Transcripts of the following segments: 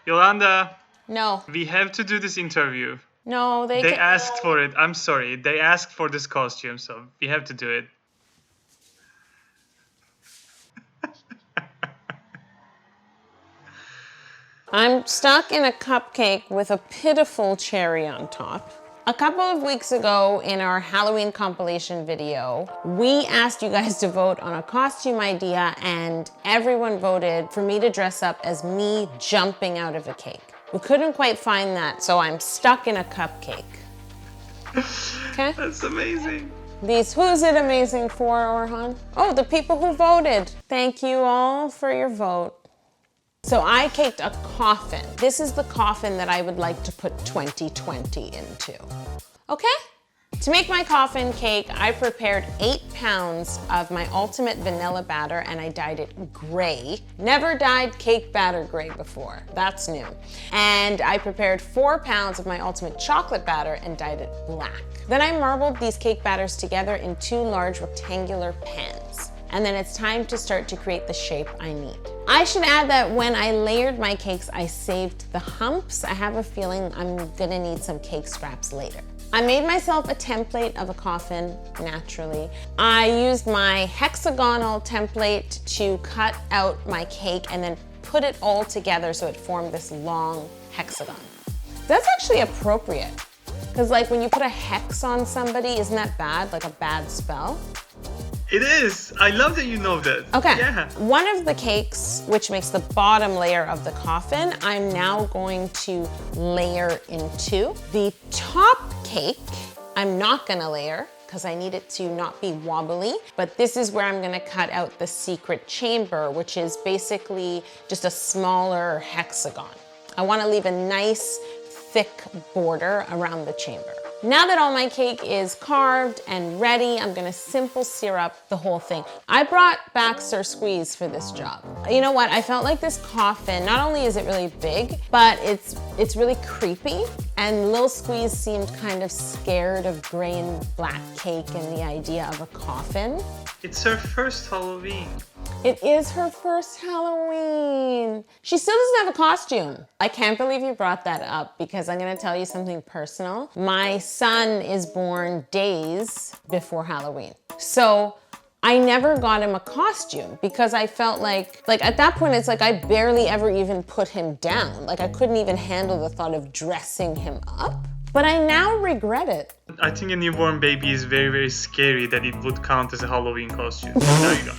Yolanda, No. we have to do this interview. No, They asked for it. I'm sorry. They asked for this costume, so we have to do it. I'm stuck in a cupcake with a pitiful cherry on top. A couple of weeks ago in our Halloween compilation video, we asked you guys to vote on a costume idea and everyone voted for me to dress up as me jumping out of a cake. We couldn't quite find that, so I'm stuck in a cupcake. Okay? That's amazing. Who's it amazing for, Orhan? Oh, the people who voted. Thank you all for your vote. So I caked a coffin. This is the coffin that I would like to put 2020 into. Okay? To make my coffin cake, I prepared 8 pounds of my ultimate vanilla batter and I dyed it gray. Never dyed cake batter gray before. That's new. And I prepared 4 pounds of my ultimate chocolate batter and dyed it black. Then I marbled these cake batters together in 2 large rectangular pans. And then it's time to start to create the shape I need. I should add that when I layered my cakes, I saved the humps. I have a feeling I'm gonna need some cake scraps later. I made myself a template of a coffin, naturally. I used my hexagonal template to cut out my cake and then put it all together so it formed this long hexagon. That's actually appropriate. Because like when you put a hex on somebody, isn't that bad? Like a bad spell? It is. I love that you know that. Okay. Yeah. One of the cakes, which makes the bottom layer of the coffin, I'm now going to layer into. The top cake, I'm not gonna layer because I need it to not be wobbly, but this is where I'm gonna cut out the secret chamber, which is basically just a smaller hexagon. I wanna leave a nice thick border around the chamber. Now that all my cake is carved and ready, I'm gonna simple syrup the whole thing. I brought back Sir Squeeze for this job. You know what, I felt like this coffin, not only is it really big, but it's really creepy. And Lil Squeeze seemed kind of scared of gray and black cake and the idea of a coffin. It's her first Halloween. It is her first Halloween. She still doesn't have a costume. I can't believe you brought that up because I'm gonna tell you something personal. My son is born days before Halloween. So I never got him a costume because I felt like at that point, it's like I barely ever even put him down. Like I couldn't even handle the thought of dressing him up. But I now regret it. I think a newborn baby is very, very scary that it would count as a Halloween costume. There you go.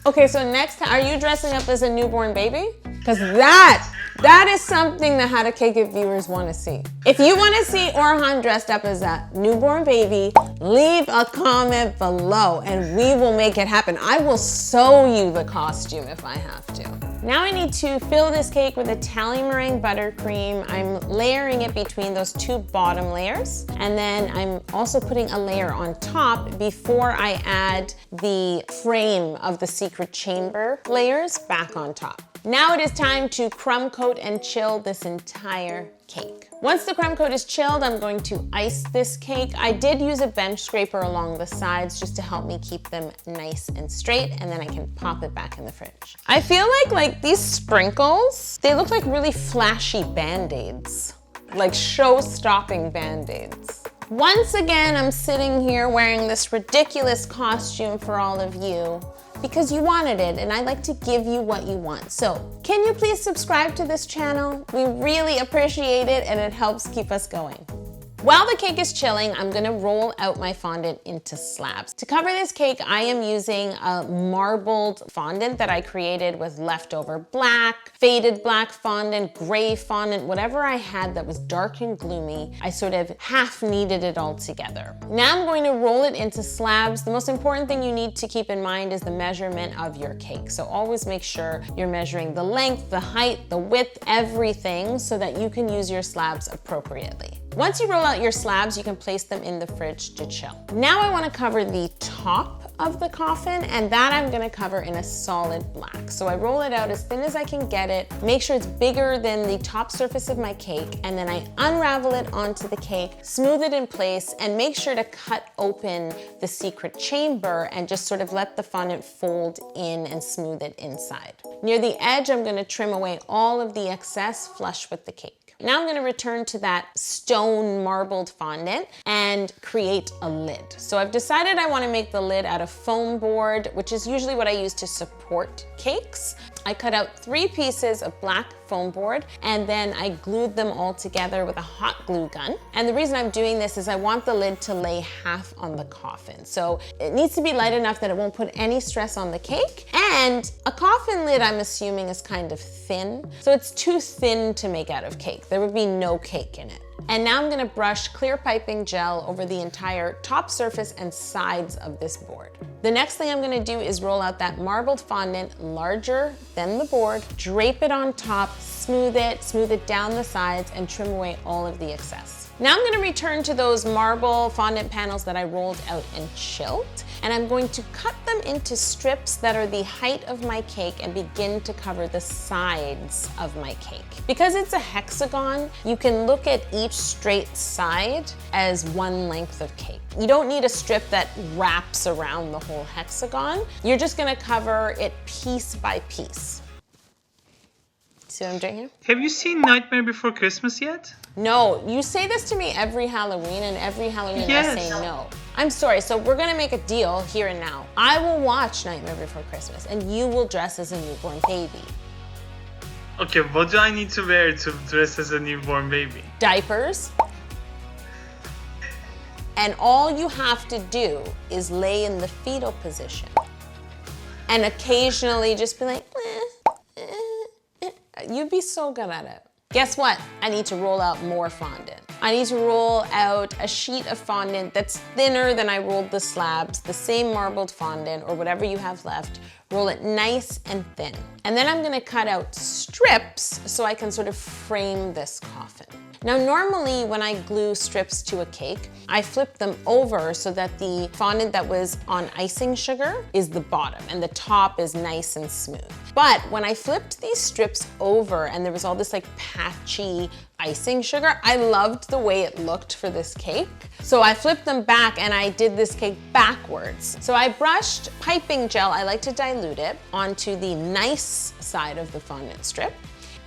Okay, so next time, are you dressing up as a newborn baby? Because that is something the How to Cake It viewers want to see. If you want to see Orhan dressed up as a newborn baby, leave a comment below and we will make it happen. I will sew you the costume if I have to. Now I need to fill this cake with Italian meringue buttercream. I'm layering it between those 2 bottom layers. And then I'm also putting a layer on top before I add the frame of the secret chamber layers back on top. Now it is time to crumb coat and chill this entire cake. Once the crumb coat is chilled, I'm going to ice this cake. I did use a bench scraper along the sides just to help me keep them nice and straight, and then I can pop it back in the fridge. I feel like these sprinkles, they look like really flashy Band-Aids, like show-stopping Band-Aids. Once again, I'm sitting here wearing this ridiculous costume for all of you because you wanted it and I like to give you what you want. So can you please subscribe to this channel? We really appreciate it and it helps keep us going. While the cake is chilling, I'm gonna roll out my fondant into slabs. To cover this cake, I am using a marbled fondant that I created with leftover black, faded black fondant, gray fondant, whatever I had that was dark and gloomy. I sort of half kneaded it all together. Now I'm going to roll it into slabs. The most important thing you need to keep in mind is the measurement of your cake. So always make sure you're measuring the length, the height, the width, everything so that you can use your slabs appropriately. Once you roll out your slabs, you can place them in the fridge to chill. Now I want to cover the top of the coffin, and that I'm gonna cover in a solid black. So I roll it out as thin as I can get it, make sure it's bigger than the top surface of my cake, and then I unravel it onto the cake, smooth it in place, and make sure to cut open the secret chamber and just sort of let the fondant fold in and smooth it inside. Near the edge, I'm gonna trim away all of the excess flush with the cake. Now I'm gonna return to that stone marbled fondant and create a lid. So I've decided I wanna make the lid out of foam board, which is usually what I use to support cakes. I cut out 3 pieces of black foam board, and then I glued them all together with a hot glue gun. And the reason I'm doing this is I want the lid to lay half on the coffin. So it needs to be light enough that it won't put any stress on the cake. And a coffin lid, I'm assuming, is kind of thin. So it's too thin to make out of cake. There would be no cake in it. And now I'm gonna brush clear piping gel over the entire top surface and sides of this board. The next thing I'm gonna do is roll out that marbled fondant larger than the board, drape it on top, smooth it down the sides, and trim away all of the excess. Now I'm gonna return to those marble fondant panels that I rolled out and chilled, and I'm going to cut them into strips that are the height of my cake and begin to cover the sides of my cake. Because it's a hexagon, you can look at each straight side as one length of cake. You don't need a strip that wraps around the whole hexagon. You're just gonna cover it piece by piece. See what I'm doing here? Have you seen Nightmare Before Christmas yet? No, you say this to me every Halloween, and every Halloween Yes. I say no. I'm sorry, so we're gonna make a deal here and now. I will watch Nightmare Before Christmas, and you will dress as a newborn baby. Okay, what do I need to wear to dress as a newborn baby? Diapers. And all you have to do is lay in the fetal position. And occasionally just be like, You'd be so good at it. Guess what? I need to roll out more fondant. I need to roll out a sheet of fondant that's thinner than I rolled the slabs, the same marbled fondant or whatever you have left. Roll it nice and thin. And then I'm gonna cut out strips so I can sort of frame this coffin. Now, normally when I glue strips to a cake, I flip them over so that the fondant that was on icing sugar is the bottom and the top is nice and smooth. But when I flipped these strips over and there was all this like patchy icing sugar, I loved the way it looked for this cake. So I flipped them back and I did this cake backwards. So I brushed piping gel, I like to dilute it, onto the nice side of the fondant strip.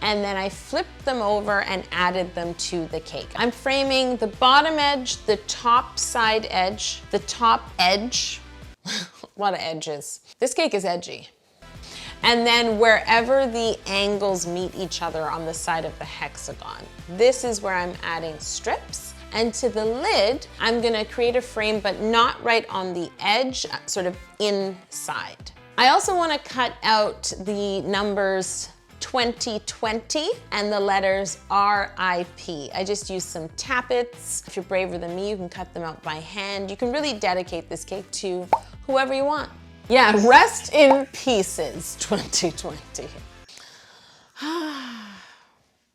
And then I flipped them over and added them to the cake. I'm framing the bottom edge, the top side edge, the top edge, a lot of edges. This cake is edgy. And then wherever the angles meet each other on the side of the hexagon, this is where I'm adding strips. And to the lid, I'm gonna create a frame, but not right on the edge, sort of inside. I also wanna cut out the numbers 2020 and the letters RIP. I just used some tappets. If you're braver than me, you can cut them out by hand. You can really dedicate this cake to whoever you want. Yeah, rest in pieces, 2020.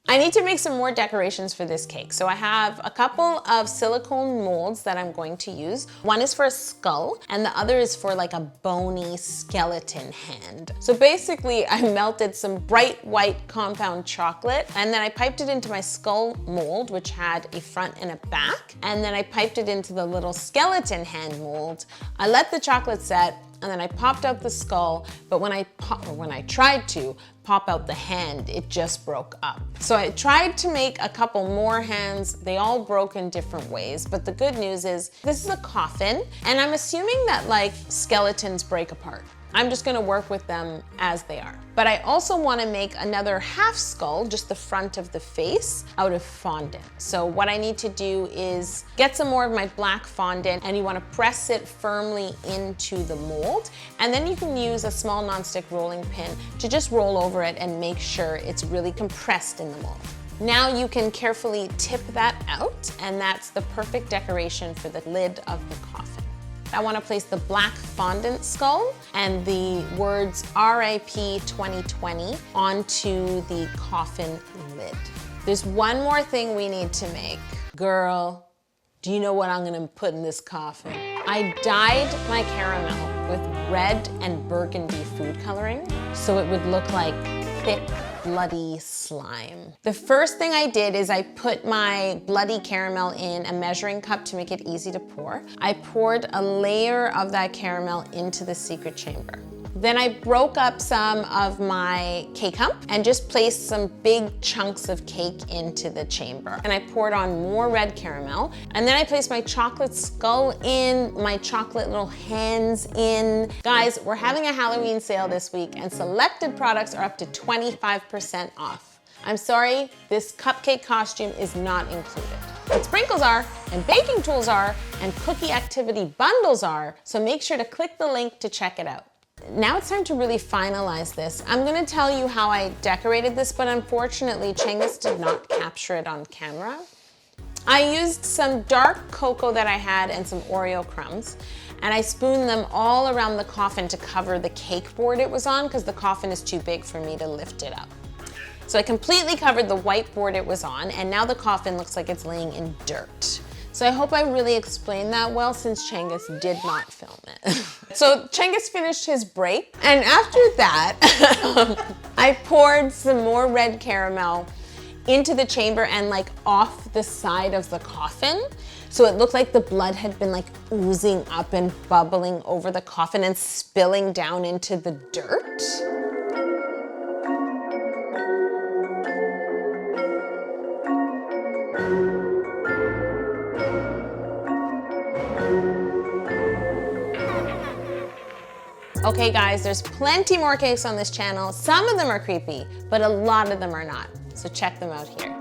I need to make some more decorations for this cake. So I have a couple of silicone molds that I'm going to use. One is for a skull and the other is for like a bony skeleton hand. So basically I melted some bright white compound chocolate and then I piped it into my skull mold, which had a front and a back. And then I piped it into the little skeleton hand mold. I let the chocolate set and then I popped out the skull, but when I tried to pop out the hand, it just broke up. So I tried to make a couple more hands. They all broke in different ways, but the good news is this is a coffin, and I'm assuming that like skeletons break apart. I'm just gonna work with them as they are. But I also wanna make another half skull, just the front of the face, out of fondant. So what I need to do is get some more of my black fondant and you wanna press it firmly into the mold. And then you can use a small nonstick rolling pin to just roll over it and make sure it's really compressed in the mold. Now you can carefully tip that out, and that's the perfect decoration for the lid of the coffin. I want to place the black fondant skull and the words RIP 2020 onto the coffin lid. There's one more thing we need to make. Girl, do you know what I'm gonna put in this coffin? I dyed my caramel red and burgundy food coloring, so it would look like thick, bloody slime. The first thing I did is I put my bloody caramel in a measuring cup to make it easy to pour. I poured a layer of that caramel into the secret chamber. Then I broke up some of my cake hump and just placed some big chunks of cake into the chamber. And I poured on more red caramel. And then I placed my chocolate skull in, my chocolate little hands in. Guys, we're having a Halloween sale this week and selected products are up to 25% off. I'm sorry, this cupcake costume is not included. But sprinkles are, and baking tools are, and cookie activity bundles are, so make sure to click the link to check it out. Now it's time to really finalize this. I'm gonna tell you how I decorated this, but unfortunately, Cengiz did not capture it on camera. I used some dark cocoa that I had and some Oreo crumbs, and I spooned them all around the coffin to cover the cake board it was on, because the coffin is too big for me to lift it up. So I completely covered the white board it was on, and now the coffin looks like it's laying in dirt. So I hope I really explained that well, since Cengiz did not film it. So Cengiz finished his break, and after that, I poured some more red caramel into the chamber and like off the side of the coffin. So it looked like the blood had been like oozing up and bubbling over the coffin and spilling down into the dirt. Okay guys, there's plenty more cakes on this channel. Some of them are creepy, but a lot of them are not. So check them out here.